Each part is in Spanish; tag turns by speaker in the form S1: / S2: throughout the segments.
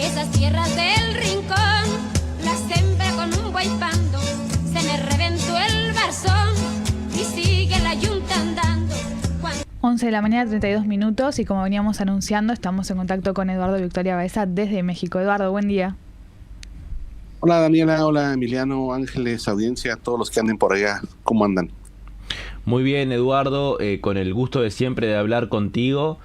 S1: esas tierras del rincón, las sembré con un buey pando, se me reventó el barzón y sigue la yunta andando.
S2: 11 de la mañana, 32 minutos, y como veníamos anunciando, estamos en contacto con Eduardo Victoria Baeza desde México. Eduardo, buen día.
S3: Hola Daniela, hola Emiliano, Ángeles, audiencia, todos los que anden por allá, ¿cómo andan?
S4: Muy bien, Eduardo, con el gusto de siempre de hablar contigo,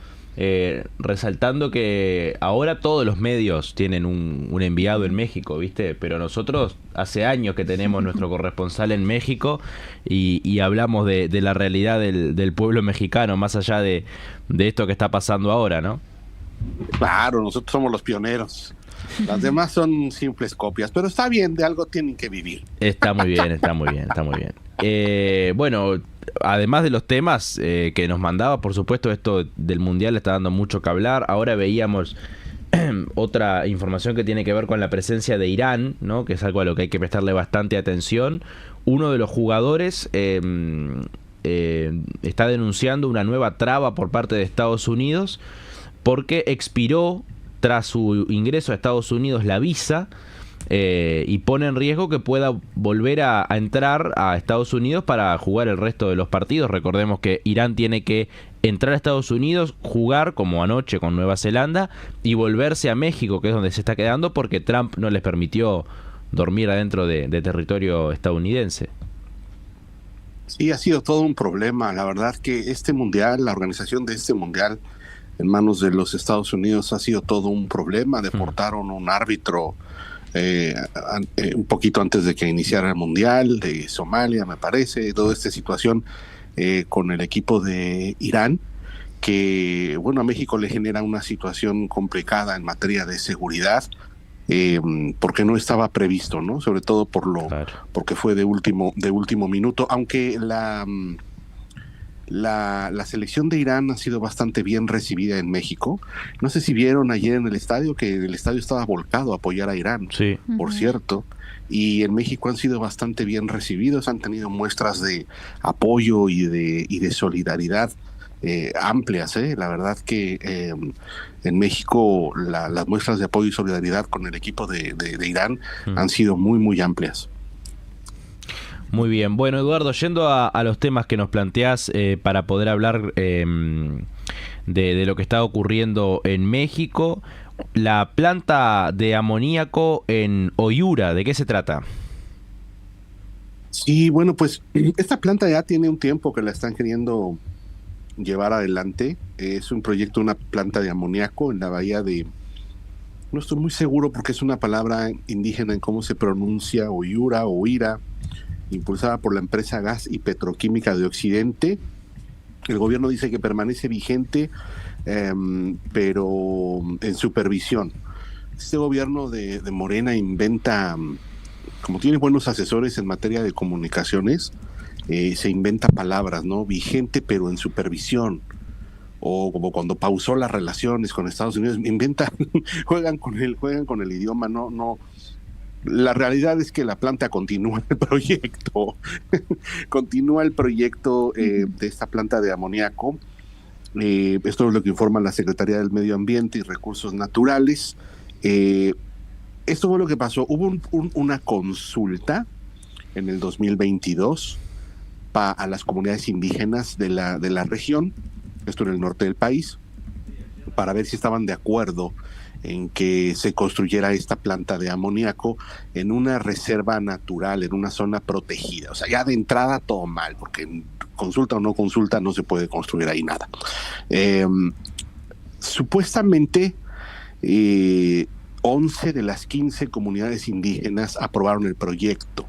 S4: resaltando que ahora todos los medios tienen un enviado en México, ¿viste? Pero nosotros hace años que tenemos nuestro corresponsal en México y hablamos de la realidad del pueblo mexicano, más allá de esto que está pasando ahora, ¿no?
S3: Claro, nosotros somos los pioneros. Las demás son simples copias, pero está bien, de algo tienen que vivir.
S4: Está muy bien, está muy bien, está muy bien. Bueno, además de los temas que nos mandaba, por supuesto, esto del Mundial está dando mucho que hablar. Ahora veíamos otra información que tiene que ver con la presencia de Irán, ¿no? Que es algo a lo que hay que prestarle bastante atención. Uno de los jugadores está denunciando una nueva traba por parte de Estados Unidos porque expiró tras su ingreso a Estados Unidos la visa y pone en riesgo que pueda volver a entrar a Estados Unidos para jugar el resto de los partidos. Recordemos que Irán tiene que entrar a Estados Unidos, jugar como anoche con Nueva Zelanda y volverse a México, que es donde se está quedando, porque Trump no les permitió dormir adentro de territorio estadounidense.
S3: Sí, ha sido todo un problema. La verdad que este mundial, la organización de este mundial en manos de los Estados Unidos ha sido todo un problema. Deportaron un árbitro un poquito antes de que iniciara el mundial, de Somalia, me parece, toda esta situación con el equipo de Irán, que bueno, a México le genera una situación complicada en materia de seguridad, porque no estaba previsto, ¿no? Sobre todo porque fue de último minuto, aunque la selección de Irán ha sido bastante bien recibida en México. No sé si vieron ayer en el estadio que el estadio estaba volcado a apoyar a Irán, sí, por cierto, y en México han sido bastante bien recibidos, han tenido muestras de apoyo y de solidaridad amplias. La verdad que en México las muestras de apoyo y solidaridad con el equipo de Irán han sido muy, muy amplias.
S4: Muy bien. Bueno, Eduardo, yendo a los temas que nos planteás para poder hablar de lo que está ocurriendo en México, la planta de amoníaco en Oyura, ¿de qué se trata?
S3: Sí, bueno, pues esta planta ya tiene un tiempo que la están queriendo llevar adelante. Es un proyecto, una planta de amoníaco en la bahía de... No estoy muy seguro porque es una palabra indígena en cómo se pronuncia, Oyura o Oira, impulsada por la empresa Gas y Petroquímica de Occidente. El gobierno dice que permanece vigente, pero en supervisión. Este gobierno de Morena inventa, como tiene buenos asesores en materia de comunicaciones, se inventa palabras, ¿no? Vigente, pero en supervisión. O como cuando pausó las relaciones con Estados Unidos, juegan con el idioma, no. La realidad es que la planta continúa el proyecto, de esta planta de amoníaco. Esto es lo que informa la Secretaría del Medio Ambiente y Recursos Naturales. Esto fue lo que pasó. Hubo una consulta en el 2022 a las comunidades indígenas de la región, esto en el norte del país, para ver si estaban de acuerdo en que se construyera esta planta de amoníaco en una reserva natural, en una zona protegida. O sea, ya de entrada todo mal, porque consulta o no consulta no se puede construir ahí nada. Supuestamente 11 de las 15 comunidades indígenas aprobaron el proyecto.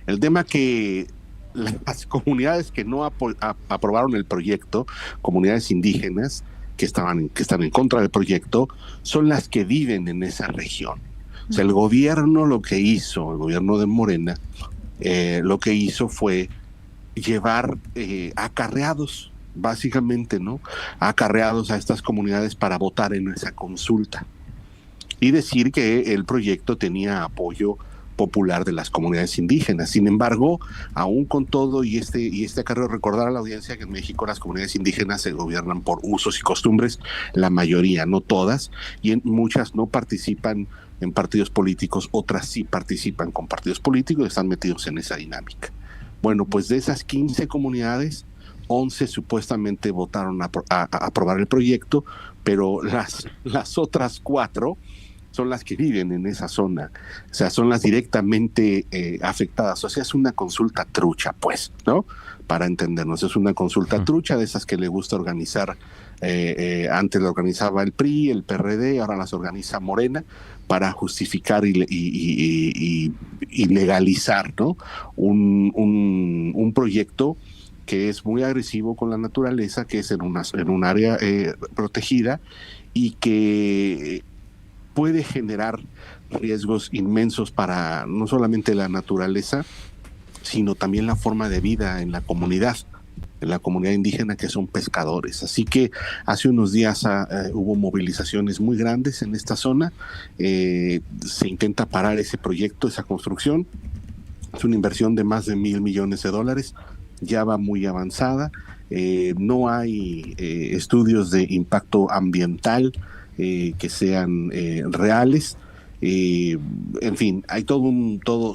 S3: El tema que las comunidades que no aprobaron el proyecto, comunidades indígenas, que están en contra del proyecto, son las que viven en esa región. O sea, el gobierno el gobierno de Morena, lo que hizo fue llevar acarreados, básicamente, ¿no? Acarreados a estas comunidades para votar en esa consulta y decir que el proyecto tenía apoyo popular de las comunidades indígenas. Sin embargo, aún con todo y este acarreo, recordar a la audiencia que en México las comunidades indígenas se gobiernan por usos y costumbres, la mayoría, no todas, y en muchas no participan en partidos políticos, otras sí participan con partidos políticos y están metidos en esa dinámica. Bueno, pues de esas 15 comunidades, 11 supuestamente votaron a aprobar el proyecto, pero las otras 4 son las que viven en esa zona, o sea, son las directamente afectadas. O sea, es una consulta trucha, pues, ¿no? Para entendernos, es una consulta trucha de esas que le gusta organizar. Antes lo organizaba el PRI, el PRD, ahora las organiza Morena para justificar y legalizar, ¿no? Un proyecto que es muy agresivo con la naturaleza, que es en un área protegida y que puede generar riesgos inmensos para no solamente la naturaleza, sino también la forma de vida en la comunidad indígena, que son pescadores. Así que hace unos días hubo movilizaciones muy grandes en esta zona. Se intenta parar ese proyecto, esa construcción. Es una inversión de más de $1,000 millones. Ya va muy avanzada. No hay estudios de impacto ambiental que sean reales. En fin, hay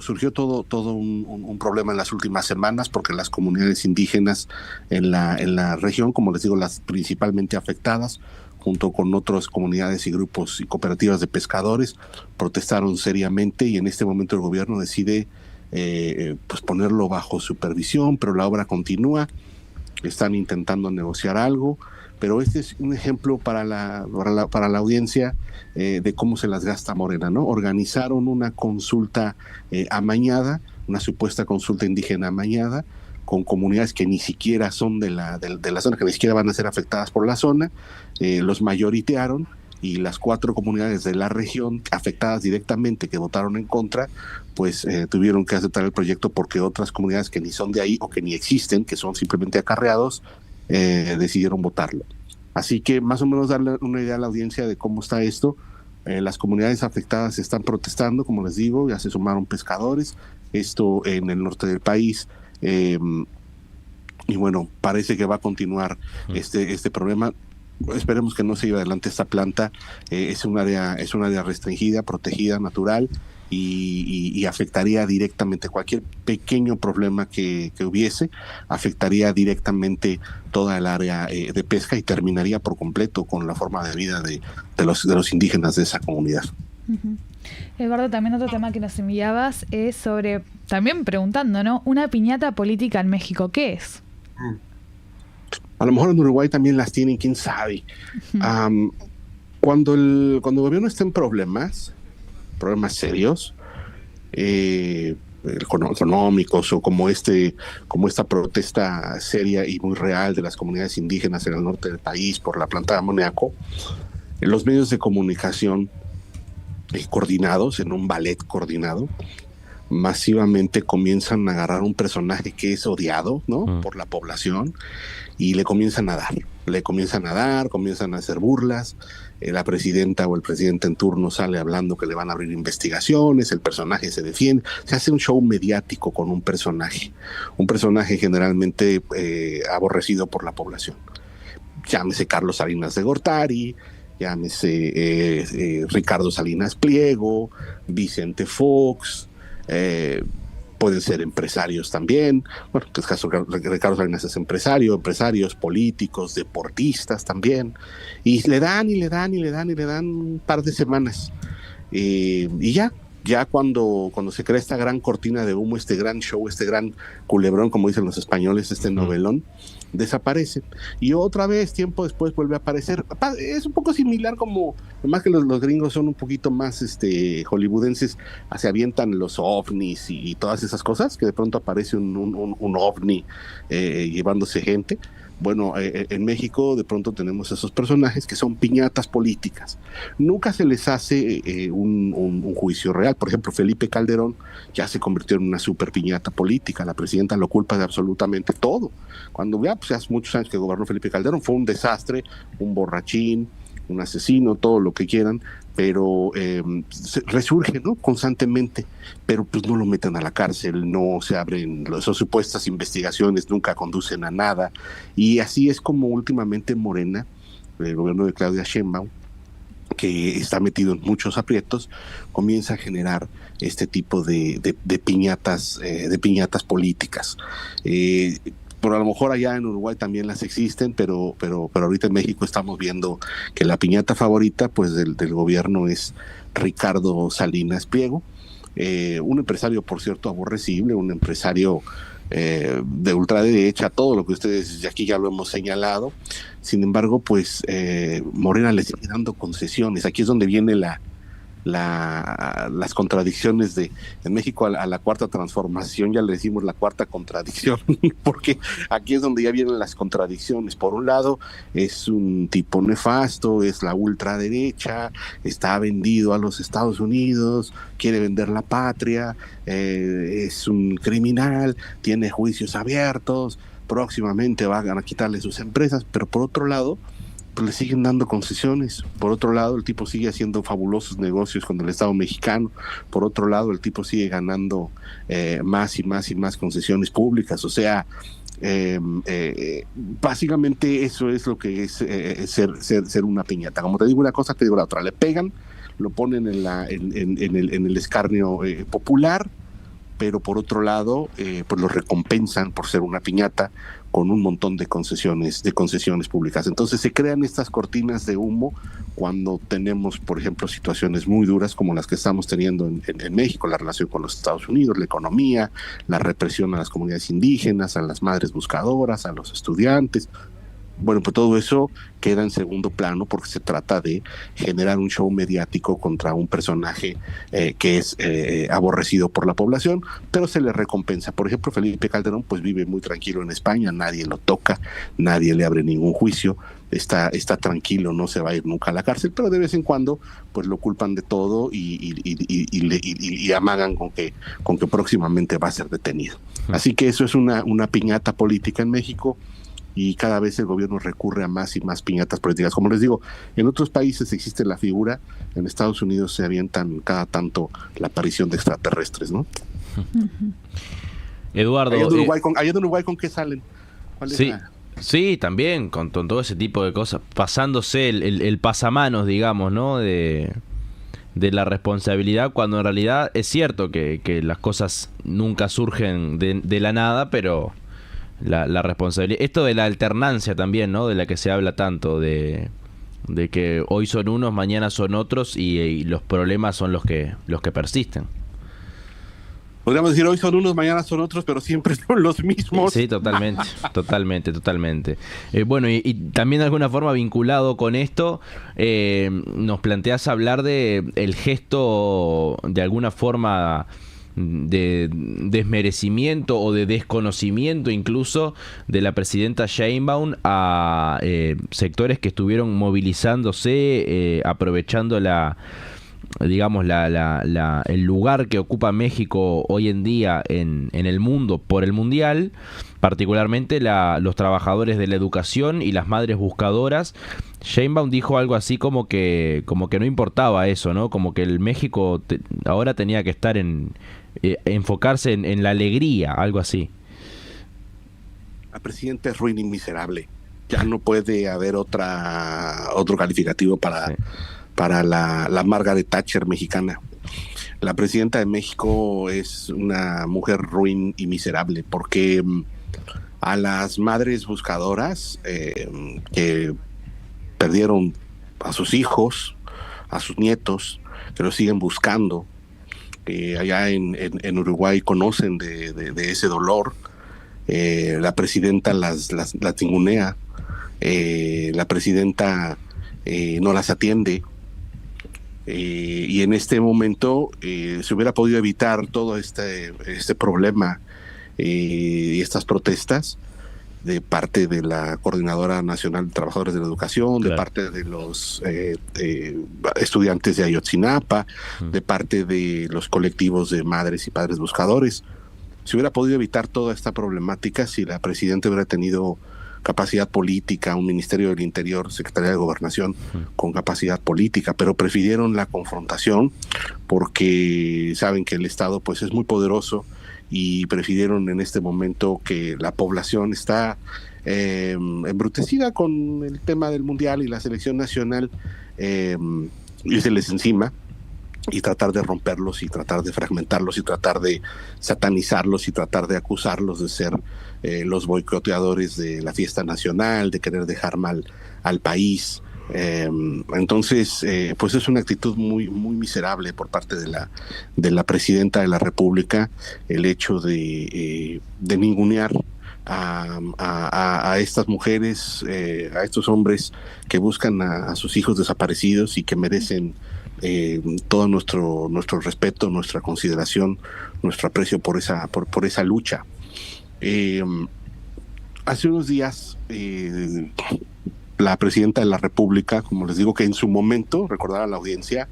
S3: surgió todo un problema en las últimas semanas, porque las comunidades indígenas en la región, como les digo, las principalmente afectadas, junto con otras comunidades y grupos y cooperativas de pescadores, protestaron seriamente, y en este momento el gobierno decide pues ponerlo bajo supervisión, pero la obra continúa. Están intentando negociar algo, pero este es un ejemplo para la audiencia de cómo se las gasta Morena, ¿no? Organizaron una consulta amañada, una supuesta consulta indígena amañada, con comunidades que ni siquiera son de la zona, que ni siquiera van a ser afectadas por la zona. Los mayoritearon, y las 4 comunidades de la región afectadas directamente, que votaron en contra, pues tuvieron que aceptar el proyecto, porque otras comunidades que ni son de ahí o que ni existen, que son simplemente acarreados, decidieron votarlo. Así que más o menos darle una idea a la audiencia de cómo está esto. Las comunidades afectadas están protestando, como les digo, ya se sumaron pescadores, esto en el norte del país, y bueno, parece que va a continuar este problema. Esperemos que no se lleve adelante esta planta. Es un área restringida, protegida, natural, y afectaría directamente cualquier pequeño problema que hubiese, afectaría directamente toda el área de pesca, y terminaría por completo con la forma de vida de los indígenas de esa comunidad.
S2: Uh-huh. Eduardo, también otro tema que nos enviabas es sobre, también preguntando, ¿no? Una piñata política en México, ¿qué es?
S3: A lo mejor en Uruguay también las tienen, quién sabe. Uh-huh. Cuando el gobierno está en problemas serios, económicos, o como esta protesta seria y muy real de las comunidades indígenas en el norte del país por la planta de amoníaco, los medios de comunicación coordinados, en un ballet coordinado, masivamente comienzan a agarrar un personaje que es odiado, ¿no? Por la población, y le comienzan a dar, comienzan a hacer burlas. La presidenta o el presidente en turno sale hablando que le van a abrir investigaciones, el personaje se defiende, se hace un show mediático con un personaje generalmente aborrecido por la población. Llámese Carlos Salinas de Gortari, llámese Ricardo Salinas Pliego, Vicente Fox, pueden ser empresarios también. Bueno, en el caso de Ricardo Salinas es empresarios, políticos, deportistas también. Y le dan un par de semanas. Y ya cuando se crea esta gran cortina de humo, este gran show, este gran culebrón, como dicen los españoles, este novelón, desaparece. Y otra vez, tiempo después, vuelve a aparecer. Es un poco similar, como, más que los gringos son un poquito más hollywoodenses, se avientan los ovnis y todas esas cosas, que de pronto aparece un ovni llevándose gente. Bueno, en México de pronto tenemos esos personajes que son piñatas políticas. Nunca se les hace un juicio real. Por ejemplo, Felipe Calderón ya se convirtió en una super piñata política. La presidenta lo culpa de absolutamente todo. Cuando hace muchos años que gobernó Felipe Calderón, fue un desastre, un borrachín, un asesino, todo lo que quieran, pero resurge, ¿no?, constantemente, pero pues no lo meten a la cárcel, no se abren esas supuestas investigaciones, nunca conducen a nada, y así es como últimamente Morena, el gobierno de Claudia Sheinbaum, que está metido en muchos aprietos, comienza a generar este tipo de piñatas políticas. Por a lo mejor allá en Uruguay también las existen, pero ahorita en México estamos viendo que la piñata favorita, pues, del gobierno es Ricardo Salinas Pliego, un empresario, por cierto, aborrecible, un empresario de ultraderecha, todo lo que ustedes aquí ya lo hemos señalado. Sin embargo, pues Morena le sigue dando concesiones. Aquí es donde viene las contradicciones en México a la cuarta transformación, ya le decimos la cuarta contradicción, porque aquí es donde ya vienen las contradicciones. Por un lado, es un tipo nefasto, es la ultraderecha, está vendido a los Estados Unidos, quiere vender la patria, es un criminal, tiene juicios abiertos, próximamente van a quitarle sus empresas, pero por otro lado, pues le siguen dando concesiones. Por otro lado, el tipo sigue haciendo fabulosos negocios con el Estado mexicano. Por otro lado, el tipo sigue ganando más y más y más concesiones públicas. O sea, básicamente eso es lo que es ser una piñata. Como te digo una cosa, te digo la otra. Le pegan, lo ponen en el escarnio popular, pero por otro lado, pues lo recompensan por ser una piñata con un montón de concesiones públicas. Entonces se crean estas cortinas de humo cuando tenemos, por ejemplo, situaciones muy duras como las que estamos teniendo en México, la relación con los Estados Unidos, la economía, la represión a las comunidades indígenas, a las madres buscadoras, a los estudiantes. Bueno, pues todo eso queda en segundo plano porque se trata de generar un show mediático contra un personaje que es aborrecido por la población, pero se le recompensa. Por ejemplo, Felipe Calderón pues vive muy tranquilo en España, nadie lo toca, nadie le abre ningún juicio, está tranquilo, no se va a ir nunca a la cárcel, pero de vez en cuando pues lo culpan de todo y amagan con que próximamente va a ser detenido. Así que eso es una piñata política en México, y cada vez el gobierno recurre a más y más piñatas políticas. Como les digo, en otros países existe la figura, en Estados Unidos se avientan cada tanto la aparición de extraterrestres, ¿no?
S4: Eduardo...
S3: ¿Allá de Uruguay con qué salen? ¿Cuál es
S4: sí, sí, también, con todo ese tipo de cosas, pasándose el pasamanos, digamos, ¿no?, de la responsabilidad, cuando en realidad es cierto que las cosas nunca surgen de la nada, pero... La responsabilidad, esto de la alternancia también, ¿no?, de la que se habla tanto, de que hoy son unos, mañana son otros, y los problemas son los que persisten.
S3: Podríamos decir hoy son unos, mañana son otros, pero siempre son los mismos.
S4: Sí, totalmente. Bueno, y también de alguna forma vinculado con esto, nos planteas hablar de el gesto de alguna forma de desmerecimiento o de desconocimiento incluso de la presidenta Sheinbaum a sectores que estuvieron movilizándose, aprovechando el lugar que ocupa México hoy en día en el mundo por el Mundial, particularmente los trabajadores de la educación y las madres buscadoras. Sheinbaum dijo algo así como que no importaba eso, ¿no? Como que el México ahora tenía que estar enfocarse en la alegría, algo así.
S3: La presidenta es ruin y miserable. Ya no puede haber otro calificativo para la Margaret Thatcher mexicana. La presidenta de México es una mujer ruin y miserable porque a las madres buscadoras que perdieron a sus hijos, a sus nietos, que los siguen buscando, allá en Uruguay conocen de ese dolor, la presidenta las ningunea, la presidenta no las atiende, y en este momento se hubiera podido evitar todo este problema y estas protestas de parte de la Coordinadora Nacional de Trabajadores de la Educación, claro, de parte de los estudiantes de Ayotzinapa, de parte de los colectivos de madres y padres buscadores. Se hubiera podido evitar toda esta problemática si la presidenta hubiera tenido capacidad política, un Ministerio del Interior, Secretaría de Gobernación con capacidad política, pero prefirieron la confrontación porque saben que el Estado pues es muy poderoso y prefirieron en este momento que la población está embrutecida con el tema del Mundial y la selección nacional, irseles encima y tratar de romperlos y tratar de fragmentarlos y tratar de satanizarlos y tratar de acusarlos de ser los boicoteadores de la fiesta nacional, de querer dejar mal al país. Entonces, pues es una actitud muy miserable por parte de la presidenta de la República, el hecho de ningunear a estas mujeres, a estos hombres que buscan a sus hijos desaparecidos y que merecen todo nuestro respeto, nuestra consideración, nuestro aprecio por esa lucha. Hace unos días la presidenta de la República, como les digo, que en su momento, recordar a la audiencia,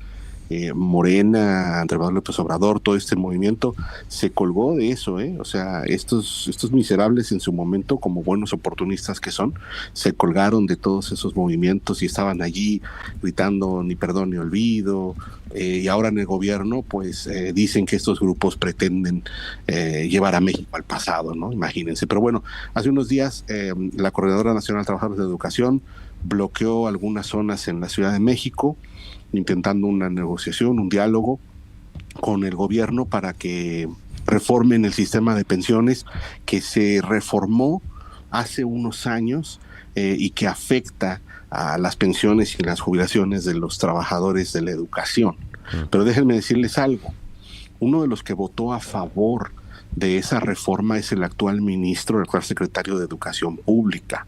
S3: Morena, Andrés Manuel López Obrador, todo este movimiento se colgó de eso, o sea, estos miserables en su momento, como buenos oportunistas que son, se colgaron de todos esos movimientos y estaban allí gritando ni perdón ni olvido, y ahora en el gobierno pues dicen que estos grupos pretenden llevar a México al pasado, ¿no? Imagínense. Pero bueno, hace unos días la Coordinadora Nacional de Trabajadores de Educación bloqueó algunas zonas en la Ciudad de México, intentando una negociación, un diálogo con el gobierno para que reformen el sistema de pensiones que se reformó hace unos años y que afecta a las pensiones y las jubilaciones de los trabajadores de la educación. Pero déjenme decirles algo, uno de los que votó a favor de esa reforma es el actual ministro, el actual secretario de Educación Pública.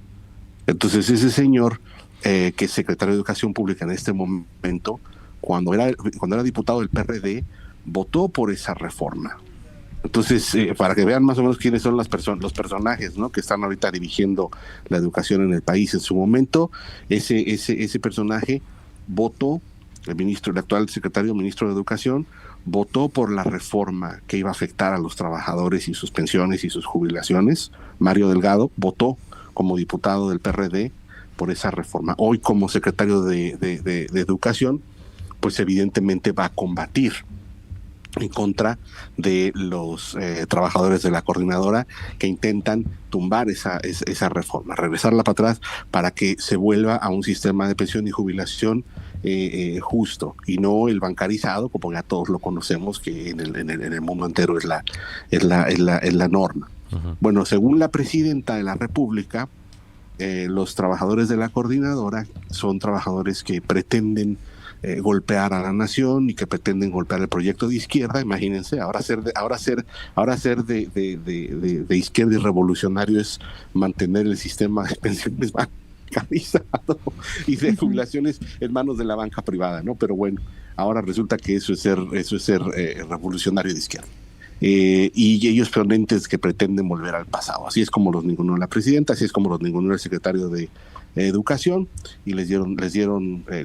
S3: Entonces ese señor, que es secretario de Educación Pública en este momento, cuando era diputado del PRD, votó por esa reforma. Entonces, para que vean más o menos quiénes son los personajes, ¿no?, que están ahorita dirigiendo la educación en el país. En su momento, ese personaje votó, el actual secretario ministro de Educación, votó por la reforma que iba a afectar a los trabajadores y sus pensiones y sus jubilaciones. Mario Delgado votó como diputado del PRD por esa reforma. Hoy, como secretario de Educación, pues evidentemente va a combatir en contra de los trabajadores de la coordinadora que intentan tumbar esa reforma, regresarla para atrás para que se vuelva a un sistema de pensión y jubilación justo y no el bancarizado, como ya todos lo conocemos, que en el mundo entero es la norma. Uh-huh. Bueno, según la presidenta de la República, los trabajadores de la coordinadora son trabajadores que pretenden golpear a la nación y que pretenden golpear el proyecto de izquierda. Imagínense, ahora ser de izquierda y revolucionario es mantener el sistema de pensiones bancarizado y de jubilaciones en manos de la banca privada, ¿no? Pero bueno, ahora resulta que eso es ser revolucionario de izquierda. Y ellos ponentes que pretenden volver al pasado. Así es como los ninguneó la presidenta, así es como los ninguneó el secretario de Educación, y les dieron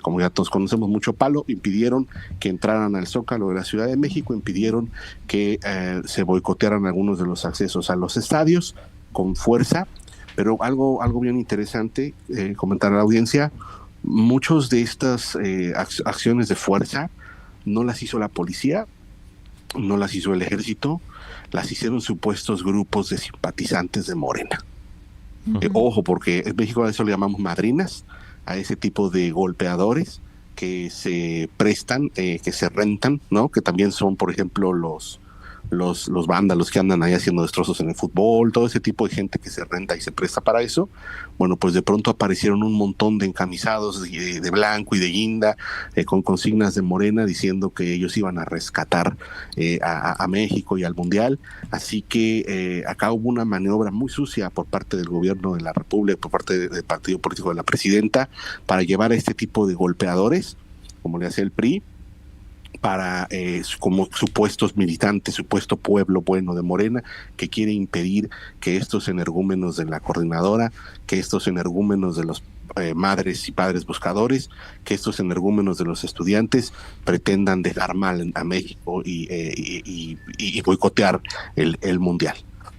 S3: como ya todos conocemos, mucho palo. Impidieron que entraran al Zócalo de la Ciudad de México, impidieron que se boicotearan algunos de los accesos a los estadios con fuerza. Pero algo bien interesante comentar a la audiencia: muchos de estas acciones de fuerza no las hizo la policía, no las hizo el ejército, las hicieron supuestos grupos de simpatizantes de Morena. Uh-huh. Ojo, porque en México a eso le llamamos madrinas, a ese tipo de golpeadores que se prestan, que se rentan, ¿no? Que también son, por ejemplo, los vándalos que andan ahí haciendo destrozos en el fútbol, todo ese tipo de gente que se renta y se presta para eso. Bueno, pues de pronto aparecieron un montón de encamisados de blanco y de guinda, con consignas de Morena diciendo que ellos iban a rescatar a México y al Mundial. Así que acá hubo una maniobra muy sucia por parte del gobierno de la República, por parte del partido político de la presidenta, para llevar a este tipo de golpeadores, como le hacía el PRI, para como supuestos militantes, supuesto pueblo bueno de Morena, que quiere impedir que estos energúmenos de la coordinadora, que estos energúmenos de los madres y padres buscadores, que estos energúmenos de los estudiantes pretendan dejar mal a México y boicotear el Mundial.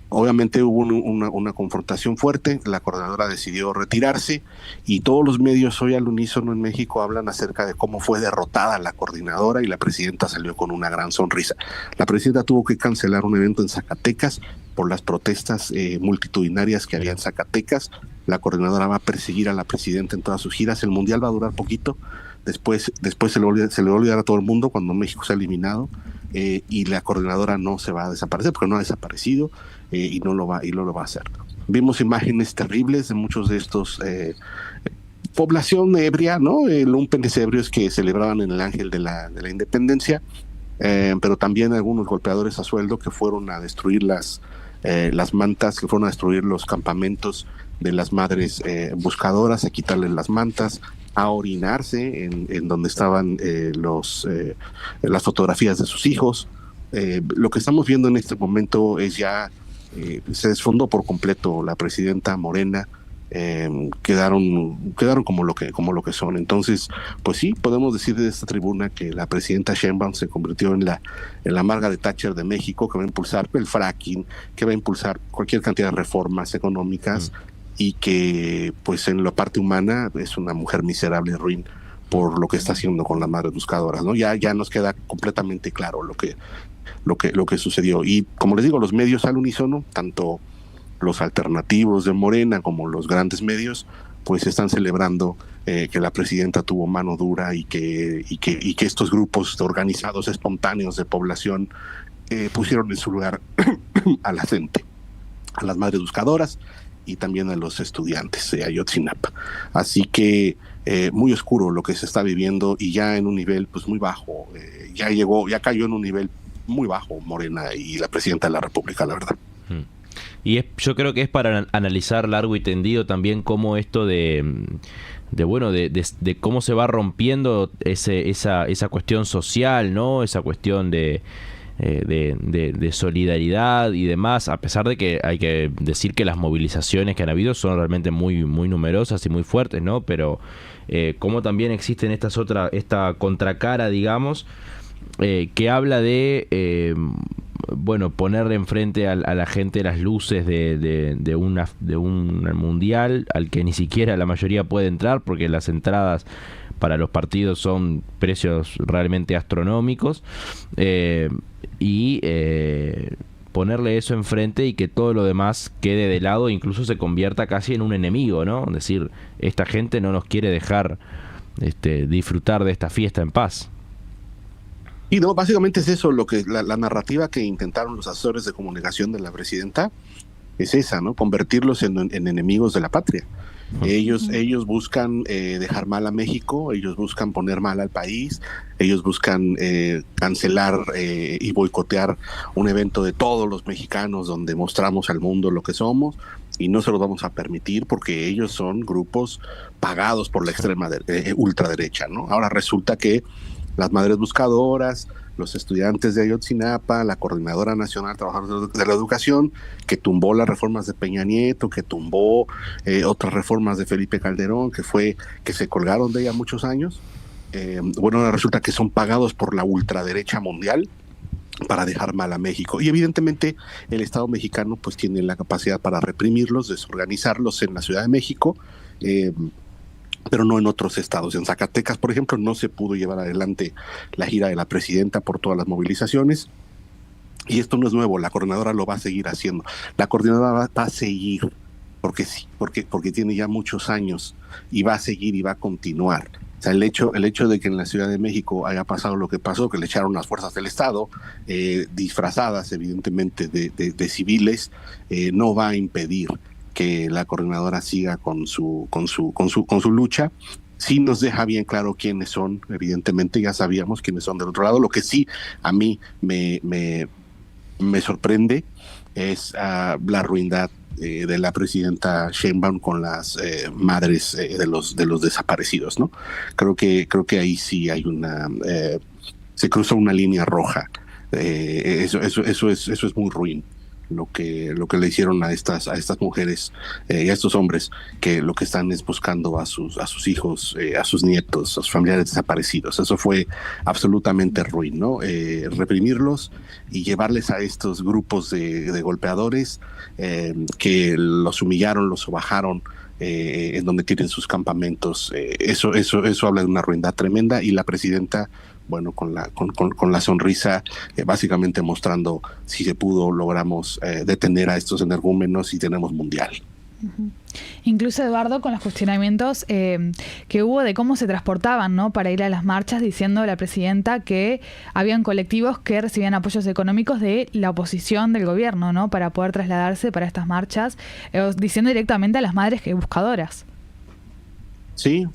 S3: Obviamente hubo una confrontación fuerte, la coordinadora decidió retirarse y todos los medios hoy al unísono en México hablan acerca de cómo fue derrotada la coordinadora y la presidenta salió con una gran sonrisa. La presidenta tuvo que cancelar un evento en Zacatecas por las protestas multitudinarias que había en Zacatecas. La coordinadora va a perseguir a la presidenta en todas sus giras. El mundial va a durar poquito. Después se le va a olvidar a todo el mundo cuando México sea eliminado, y la coordinadora no se va a desaparecer porque no ha desaparecido, y no lo va a hacer. Vimos imágenes terribles de muchos de estos población ebria, ¿no? Lumpenes ebrios que celebraban en el Ángel de la Independencia, pero también algunos golpeadores a sueldo que fueron a destruir las mantas, que fueron a destruir los campamentos de las madres buscadoras, a quitarles las mantas, a orinarse en donde estaban las fotografías de sus hijos. Lo que estamos viendo en este momento es ya, se desfondó por completo la presidenta Morena. Quedaron como lo que son. Entonces, pues sí, podemos decir desde esta tribuna que la presidenta Sheinbaum se convirtió en la Margaret Thatcher de México, que va a impulsar el fracking, que va a impulsar cualquier cantidad de reformas económicas, y que pues en la parte humana es una mujer miserable y ruin por lo que está haciendo con las madres buscadoras, ¿no? Ya nos queda completamente claro lo que sucedió. Y como les digo, los medios al unísono, tanto los alternativos de Morena como los grandes medios, pues están celebrando que la presidenta tuvo mano dura y que estos grupos organizados espontáneos de población pusieron en su lugar a la gente, a las madres buscadoras y también a los estudiantes de Ayotzinapa. Así que muy oscuro lo que se está viviendo, y ya en un nivel pues muy bajo, ya cayó en un nivel muy bajo Morena y la presidenta de la República, la verdad.
S4: Y yo creo que es para analizar largo y tendido también cómo esto de cómo se va rompiendo esa cuestión social, ¿no? Esa cuestión de solidaridad y demás, a pesar de que hay que decir que las movilizaciones que han habido son realmente muy, muy numerosas y muy fuertes, ¿no? Pero cómo también existen esta contracara, digamos, que habla de ponerle enfrente a la gente las luces de un mundial al que ni siquiera la mayoría puede entrar, porque las entradas para los partidos son precios realmente astronómicos, y ponerle eso enfrente y que todo lo demás quede de lado, incluso se convierta casi en un enemigo, ¿no? Es decir, esta gente no nos quiere dejar disfrutar de esta fiesta en paz.
S3: Y no, básicamente es eso, lo que la narrativa que intentaron los asesores de comunicación de la presidenta es esa, ¿no? Convertirlos en enemigos de la patria. Ellos buscan dejar mal a México, ellos buscan poner mal al país, ellos buscan cancelar y boicotear un evento de todos los mexicanos donde mostramos al mundo lo que somos, y no se los vamos a permitir porque ellos son grupos pagados por la extrema ultraderecha, ¿no? Ahora resulta que las madres buscadoras, los estudiantes de Ayotzinapa, la Coordinadora Nacional de Trabajadores de la Educación, que tumbó las reformas de Peña Nieto, que tumbó otras reformas de Felipe Calderón, que se colgaron de ella muchos años. Ahora resulta que son pagados por la ultraderecha mundial para dejar mal a México. Y evidentemente el Estado mexicano pues tiene la capacidad para reprimirlos, desorganizarlos en la Ciudad de México, pero no en otros estados. En Zacatecas, por ejemplo, no se pudo llevar adelante la gira de la presidenta por todas las movilizaciones. Y esto no es nuevo, la coordinadora lo va a seguir haciendo. La coordinadora va a seguir, porque sí, porque tiene ya muchos años, y va a seguir y va a continuar. O sea, el hecho de que en la Ciudad de México haya pasado lo que pasó, que le echaron las fuerzas del Estado, disfrazadas evidentemente de civiles, no va a impedir que la coordinadora siga con su lucha. Sí nos deja bien claro quiénes son, evidentemente ya sabíamos quiénes son del otro lado. Lo que sí a mí me sorprende es la ruindad de la presidenta Sheinbaum con las madres de los desaparecidos, ¿no? Creo que ahí sí hay se cruza una línea roja. Eso es muy ruin. lo que le hicieron a estas mujeres y a estos hombres, que lo que están es buscando a sus hijos, a sus nietos, a sus familiares desaparecidos. Eso fue absolutamente ruin, ¿no? Reprimirlos y llevarles a estos grupos de golpeadores que los humillaron, los sobajaron, en donde tienen sus campamentos. Eso habla de una ruindad tremenda, y la presidenta, bueno, con la sonrisa, básicamente mostrando: si se pudo, logramos detener a estos energúmenos y tenemos mundial.
S2: Uh-huh. Incluso, Eduardo, con los cuestionamientos que hubo de cómo se transportaban, ¿no?, para ir a las marchas, diciendo la presidenta que habían colectivos que recibían apoyos económicos de la oposición del gobierno, ¿no?, para poder trasladarse para estas marchas, diciendo directamente a las madres que buscadoras. Sí,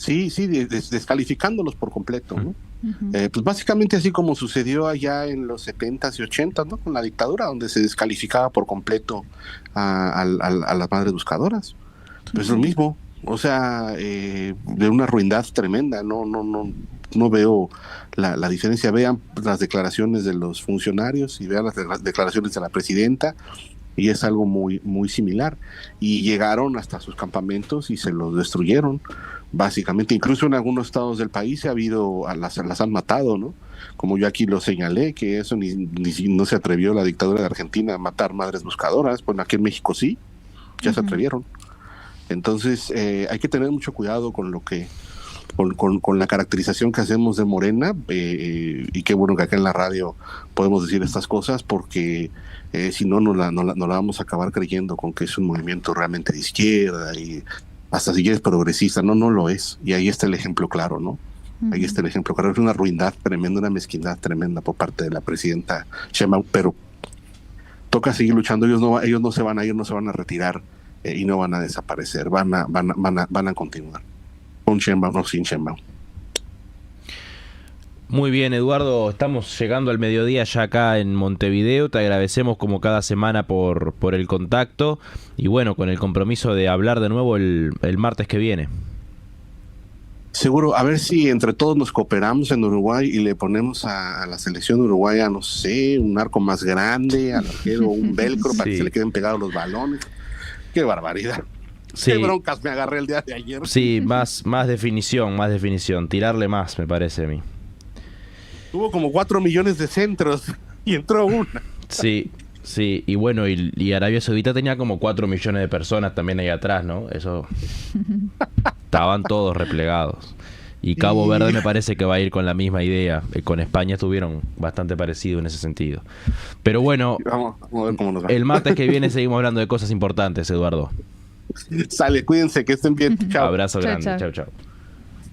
S3: descalificándolos por completo, ¿no?
S2: Uh-huh.
S3: Pues básicamente así como sucedió allá en los 70s y 80s, ¿no?, con la dictadura, donde se descalificaba por completo a las madres buscadoras. Pues es lo mismo, o sea, de una ruindad tremenda. No veo la diferencia. Vean las declaraciones de los funcionarios y vean las declaraciones de la presidenta, y es algo muy, muy similar. Y llegaron hasta sus campamentos y se los destruyeron, básicamente. Incluso en algunos estados del país las han matado, ¿no? Como yo aquí lo señalé, que eso no se atrevió la dictadura de Argentina a matar madres buscadoras. Bueno, aquí en México sí, ya se atrevieron. Entonces hay que tener mucho cuidado con lo que con la caracterización que hacemos de Morena, y qué bueno que acá en la radio podemos decir estas cosas, porque si no la vamos a acabar creyendo con que es un movimiento realmente de izquierda, y hasta si quieres progresista. No lo es, y ahí está el ejemplo claro, ¿no? Uh-huh. Ahí está el ejemplo claro. Es una ruindad tremenda, una mezquindad tremenda por parte de la presidenta Sheinbaum, pero toca seguir luchando. Ellos no se van a ir, no se van a retirar, y no van a desaparecer, van a continuar, con Sheinbaum o sin Sheinbaum.
S4: Muy bien, Eduardo, estamos llegando al mediodía ya acá en Montevideo. Te agradecemos como cada semana por el contacto, y bueno, con el compromiso de hablar de nuevo el martes que viene.
S3: Seguro, a ver si entre todos nos cooperamos en Uruguay y le ponemos a la selección uruguaya, no sé, un arco más grande, al arquero un velcro, para que se le queden pegados los balones. ¡Qué barbaridad!
S4: Sí.
S3: ¡Qué broncas me agarré el día de ayer!
S4: Sí, más definición, tirarle más, me parece a mí.
S3: Tuvo como 4 millones de centros y entró una.
S4: Sí, y bueno, y Arabia Saudita tenía como 4 millones de personas también ahí atrás, ¿no? Eso. Estaban todos replegados. Y Cabo Verde me parece que va a ir con la misma idea. Con España estuvieron bastante parecidos en ese sentido. Pero bueno,
S3: vamos a ver cómo nos va.
S4: El martes que viene seguimos hablando de cosas importantes, Eduardo.
S3: Sale, cuídense, que estén bien. Chao.
S4: Abrazo grande. Chao.